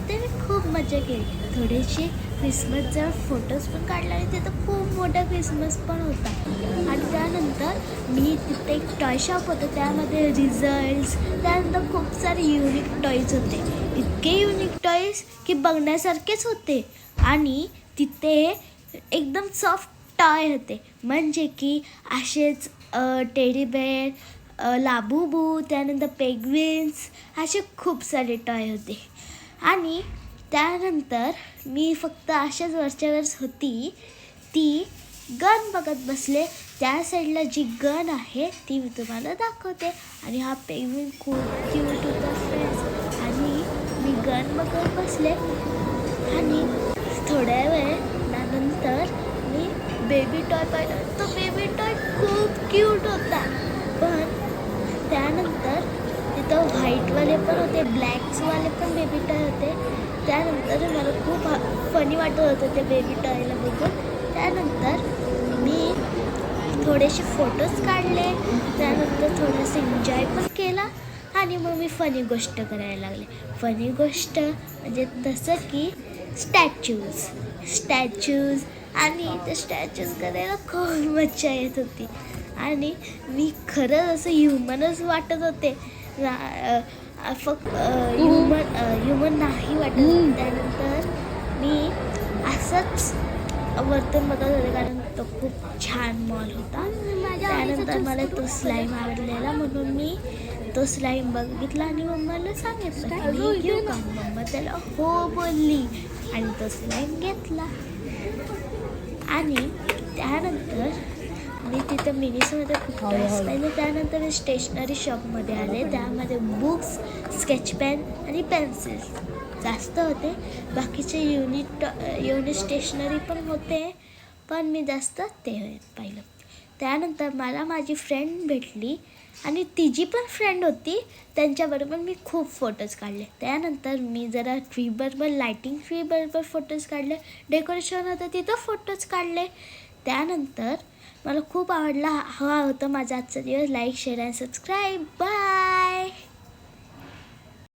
तिथे मी खूप मजा केली. थोडेसे क्रिसमसचे फोटोज पण काढले आणि तिथं खूप मोठा क्रिसमस पण होता. आणि त्यानंतर मी तिथे एक टॉय शॉप होतं, त्यामध्ये रिझल्ट्स, त्यानंतर खूप सारे युनिक टॉईज होते. इतके युनिक टॉईज की बघण्यासारखेच होते. आणि तिथे एकदम सॉफ्ट टॉय होते, म्हणजे की असेच टेडी बेअर, लाबूबू, त्यानंतर पेग्विन्स, असे खूप सारे टॉय होते. आणि त्यानंतर मी फक्त अशाच वरच्यावरच होती, ती गन बघत बसले. त्या साईडला जी गन आहे ती मी तुम्हाला दाखवते. आणि हा पेंग्विन खूप क्यूट होता फ्रेंड्स. आणि मी गन बघत बसले आणि थोड्या वेळानंतर मी बेबी टॉय पाहिला. तो बेबी टॉय खूप क्यूट होता. पण त्यानंतर तिथं व्हाईटवाले पण होते, ब्लॅक्सवाले पण बेबी टॉय होते. त्यानंतर मला खूप फनी वाटत होतं ते बेबी टॉयला बघून. त्यानंतर मी थोडेसे फोटोज काढले, त्यानंतर थोडंसं एन्जॉय पण केला. आणि मग मी फनी गोष्ट करायला लागले. फनी गोष्ट म्हणजे तसं की स्टॅच्यूज आणि ते स्टॅच्यूज करायला खूप मजा येत होती. आणि मी खरंच असं ह्युमनच वाटत होते, फक्त ह्युमन नाही वाटत होते. त्यानंतर मी असंच वरतून बघत होते, कारण तो खूप छान मॉल होता. त्यानंतर मला तो स्लाईम आवडलेला, म्हणून मी तो स्लाईम बघितला आणि मम्माला सांगितलं की मी घेऊ का. मम्मा त्याला हो बोलली आणि तो स्लाईम घेतला. आणि त्यानंतर मी तिथं मिनीसमध्ये खूप टॉयज पाहिले. त्यानंतर मी स्टेशनरी शॉपमध्ये आले, त्यामध्ये बुक्स, स्केच पेन आणि पेन्सिल्स जास्त होते. बाकीचे युनिट स्टेशनरी पण होते, पण मी जास्त ते पाहिलं. त्यानंतर मला माझी फ्रेंड भेटली आणि तिची पण फ्रेंड होती, त्यांच्याबरोबर मी खूप फोटोज काढले. त्यानंतर मी जरा ट्रीबरोबर, लायटिंग ट्रीबरोबर फोटोज काढले. डेकोरेशन होतं तिथं फोटोज काढले. त्यानंतर मला खूप आवडला. हा होता माझा आजचा दिवस. लाईक, शेअर आणि सबस्क्राईब. बाय.